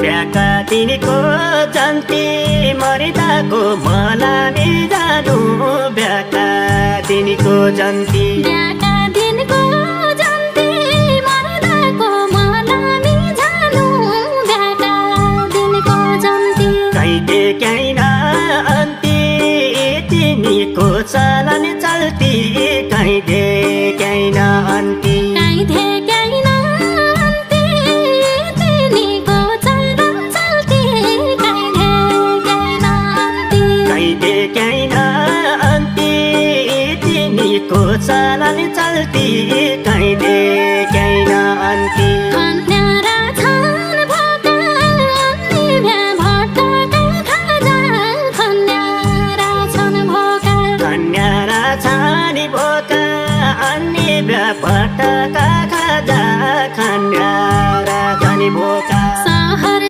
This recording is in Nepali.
ब्याका तिनीको जन्ती मरिदाको मलामी जानु ब्याका तिनीको जन्ती तिनीको चलन चल्ती कहीँ देख्दैन अन्ती को चलन चल्ती